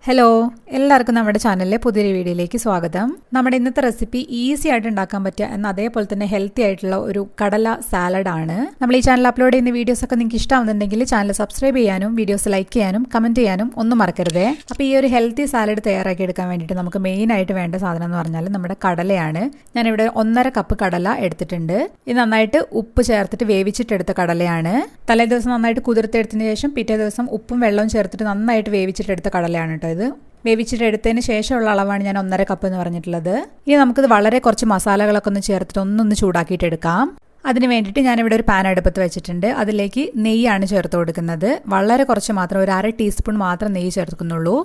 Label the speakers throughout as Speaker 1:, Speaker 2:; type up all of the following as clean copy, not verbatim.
Speaker 1: Hello, എല്ലാവർക്കും നമ്മുടെ ചാനലിലെ പുതിയൊരു വീഡിയോയിലേക്ക് സ്വാഗതം. നമ്മുടെ ഇന്നത്തെ റെസിപ്പി ഈസി ആയിട്ട് ഉണ്ടാക്കാൻ പറ്റുക എന്ന അതേപോലെ തന്നെ ഹെൽത്തി ആയിട്ടുള്ള ഒരു കടല സാലഡ് ആണ്. നമ്മൾ ഈ ചാനൽ അപ്ലോഡ് ചെയ്യുന്ന വീഡിയോസ് ഒക്കെ നിങ്ങൾക്ക് ഇഷ്ടമാവുന്നുണ്ടെങ്കിൽ ചാനൽ സബ്സ്ക്രൈബ് ചെയ്യാനും വീഡിയോസ് ലൈക്ക് ചെയ്യാനും കമന്റ് ചെയ്യാനും ഒന്നും മറക്കരുതേ. അപ്പോൾ ഈ ഒരു ഹെൽത്തി സാലഡ് തയ്യാറാക്കി എടുക്കാൻ വേണ്ടിയിട്ട് നമുക്ക് മെയിൻ ആയിട്ട് വേണ്ട സാധനം എന്ന് പറഞ്ഞാൽ നമ്മുടെ കടലയാണ്. ഞാനിവിടെ 1.5 കപ്പ് കടല എടുത്തിട്ടുണ്ട്. ഇത് നന്നായിട്ട് ഉപ്പ് ചേർത്തിട്ട് വേവിച്ചിട്ടെടുത്ത കടലയാണ്. തലേ ദിവസം നന്നായിട്ട് കുതിർത്തെടുത്തതിന് ശേഷം പിറ്റേ ദിവസം ഉപ്പും വെള്ളവും ചേർത്തിട്ട് നന്നായിട്ട് വേവിച്ചിട്ടെടുത്ത കടലയാണ് കേട്ടോ. ഇത് വേവിച്ചിട്ടെടുത്തതിന് ശേഷമുള്ള അളവാണ് ഞാൻ 1.5 കപ്പ് എന്ന് പറഞ്ഞിട്ടുള്ളത്. ഇനി നമുക്കിത് വളരെ കുറച്ച് മസാലകളൊക്കെ ഒന്ന് ചേർത്തിട്ട് ഒന്നൊന്ന് ചൂടാക്കിയിട്ട് എടുക്കാം. അതിന് വേണ്ടിയിട്ട് ഞാനിവിടെ ഒരു പാൻ അടുപ്പത്ത് വെച്ചിട്ടുണ്ട്. അതിലേക്ക് നെയ്യാണ് ചേർത്ത് കൊടുക്കുന്നത്. വളരെ കുറച്ച് മാത്രം, ഒരു 1/2 ടീസ്പൂൺ മാത്രം നെയ്യ് ചേർക്കുന്നുള്ളൂ.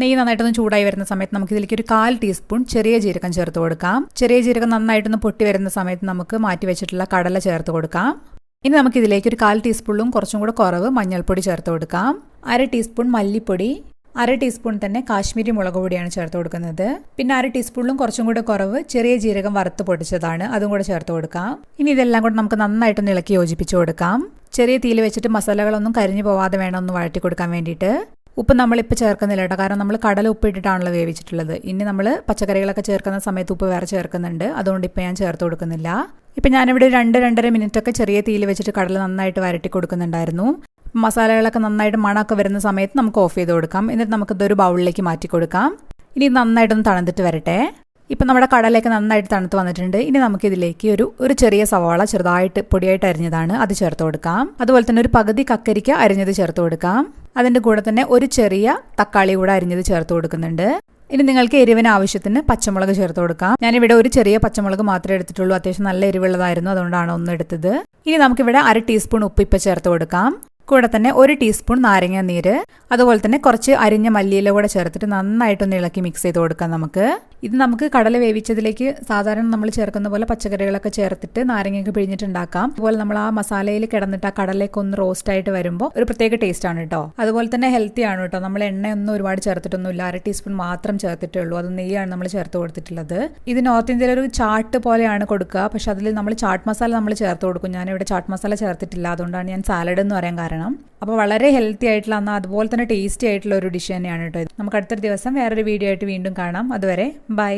Speaker 1: നെയ്യ് നന്നായിട്ടൊന്ന് ചൂടായി വരുന്ന സമയത്ത് നമുക്ക് ഇതിലേക്ക് ഒരു 1/4 ടീസ്പൂൺ ചെറിയ ജീരകം ചേർത്ത് കൊടുക്കാം. ചെറിയ ജീരകം നന്നായിട്ടൊന്ന് പൊട്ടി വരുന്ന സമയത്ത് നമുക്ക് മാറ്റി വെച്ചിട്ടുള്ള കടല ചേർത്ത് കൊടുക്കാം. ഇനി നമുക്ക് ഇതിലേക്ക് ഒരു 1/4 ടീസ്പൂണിലും കുറച്ചും കൂടെ കുറവ് മഞ്ഞൾപ്പൊടി ചേർത്ത് കൊടുക്കാം. 1/2 ടീസ്പൂൺ മല്ലിപ്പൊടി, 1/2 ടീസ്പൂൺ തന്നെ കാശ്മീരി മുളക് പൊടിയാണ് ചേർത്ത് കൊടുക്കുന്നത്. പിന്നെ 1/2 ടീസ്പൂണിലും കുറച്ചും കൂടെ കുറവ് ചെറിയ ജീരകം വറുത്ത് പൊടിച്ചതാണ്, അതും കൂടെ ചേർത്ത് കൊടുക്കാം. ഇനി ഇതെല്ലാം കൂടെ നമുക്ക് നന്നായിട്ടൊന്ന് ഇളക്കി യോജിപ്പിച്ച് കൊടുക്കാം. ചെറിയ തീയിൽ വെച്ചിട്ട് മസാലകളൊന്നും കരിഞ്ഞു പോവാതെ വേണം ഒന്ന് വഴറ്റി കൊടുക്കാൻ വേണ്ടിയിട്ട്. ഉപ്പ് നമ്മളിപ്പോൾ ചേർക്കുന്നില്ല കേട്ടോ, കാരണം നമ്മൾ കടല ഉപ്പിട്ടിട്ടാണല്ലോ വേവിച്ചിട്ടുള്ളത്. ഇനി നമ്മൾ പച്ചക്കറികളൊക്കെ ചേർക്കുന്ന സമയത്ത് ഉപ്പ് വേറെ ചേർക്കുന്നുണ്ട്, അതുകൊണ്ട് ഇപ്പോൾ ഞാൻ ചേർത്ത് കൊടുക്കുന്നില്ല. ഇപ്പം ഞാനിവിടെ 2-2.5 മിനിറ്റൊക്കെ ചെറിയ തീയിൽ വെച്ചിട്ട് കടല നന്നായിട്ട് വരട്ടി കൊടുക്കുന്നുണ്ടായിരുന്നു. മസാലകളൊക്കെ നന്നായിട്ട് മണമൊക്കെ വരുന്ന സമയത്ത് നമുക്ക് ഓഫ് ചെയ്ത് കൊടുക്കാം. എന്നിട്ട് നമുക്കിതൊരു ബൗളിലേക്ക് മാറ്റി കൊടുക്കാം. ഇനി നന്നായിട്ടൊന്ന് തണുത്തിട്ട് വരട്ടെ. ഇപ്പം നമ്മുടെ കടലയൊക്കെ നന്നായിട്ട് തണുത്ത് വന്നിട്ടുണ്ട്. ഇനി നമുക്കിതിലേക്ക് ഒരു ചെറിയ സവാള ചെറുതായിട്ട് പൊടിയായിട്ട് അരിഞ്ഞതാണ്, അത് ചേർത്ത് കൊടുക്കാം. അതുപോലെ തന്നെ ഒരു പകുതി കക്കരിക്ക അരിഞ്ഞത് ചേർത്ത് കൊടുക്കാം. അതിൻ്റെ കൂടെ തന്നെ ഒരു ചെറിയ തക്കാളി കൂടെ അരിഞ്ഞത് ചേർത്ത് കൊടുക്കുന്നുണ്ട്. ഇനി നിങ്ങൾക്ക് എരിവിന് ആവശ്യത്തിന് പച്ചമുളക് ചേർത്ത് കൊടുക്കാം. ഞാനിവിടെ ഒരു ചെറിയ പച്ചമുളക് മാത്രമേ എടുത്തിട്ടുള്ളൂ. അത്യാവശ്യം നല്ല എരിവുള്ളതായിരുന്നു, അതുകൊണ്ടാണ് ഒന്ന് എടുത്തത്. ഇനി നമുക്കിവിടെ 1/2 ടീസ്പൂൺ ഉപ്പ് ഇപ്പം ചേർത്ത് കൊടുക്കാം. കൂടെ തന്നെ 1 ടീസ്പൂൺ നാരങ്ങ നീര്, അതുപോലെ തന്നെ കുറച്ച് അരിഞ്ഞ മല്ലിയില കൂടെ ചേർത്തിട്ട് നന്നായിട്ടൊന്ന് ഇളക്കി മിക്സ് ചെയ്ത് കൊടുക്കാം. ഇത് നമുക്ക് കടല വേവിച്ചതിലേക്ക് സാധാരണ നമ്മൾ ചേർക്കുന്ന പോലെ പച്ചക്കറികളൊക്കെ ചേർത്തിട്ട് നാരങ്ങയൊക്കെ പിഴിഞ്ഞിട്ടുണ്ടാക്കാം. അതുപോലെ നമ്മൾ ആ മസാലയിൽ കിടന്നിട്ട് ആ കടലയൊക്കെ ഒന്ന് റോസ്റ്റ് ആയിട്ട് വരുമ്പോൾ ഒരു പ്രത്യേക ടേസ്റ്റ് ആണ് കേട്ടോ. അതുപോലെ തന്നെ ഹെൽത്തി ആണ് കേട്ടോ. നമ്മൾ എണ്ണയൊന്നും ഒരുപാട് ചേർത്തിട്ടൊന്നുമില്ല, 1/2 ടീസ്പൂൺ മാത്രം ചേർത്തിട്ടേ ഉള്ളൂ. അത് നെയ്യാണ് നമ്മൾ ചേർത്ത് കൊടുത്തിട്ടുള്ളത്. ഇത് നോർത്ത് ഇന്ത്യയിൽ ഒരു ചാട്ട് പോലെയാണ് കൊടുക്കുക, പക്ഷെ അതിൽ നമ്മൾ ചാട്ട് മസാല നമ്മൾ ചേർത്ത് കൊടുക്കും. ഞാനിവിടെ ചാട്ട് മസാല ചേർത്തിട്ടില്ല, അതുകൊണ്ടാണ് ഞാൻ സാലഡ് എന്ന് പറയാൻ കാരണം. അപ്പോൾ വളരെ ഹെൽത്തി ആയിട്ടുള്ള എന്നാൽ അതുപോലെ തന്നെ ടേസ്റ്റി ആയിട്ടുള്ള ഒരു ഡിഷ് തന്നെയാണ് കേട്ടോ ഇത്. നമുക്ക് അടുത്തൊരു ദിവസം വേറൊരു വീഡിയോ ആയിട്ട് വീണ്ടും കാണാം. അതുവരെ ബൈ.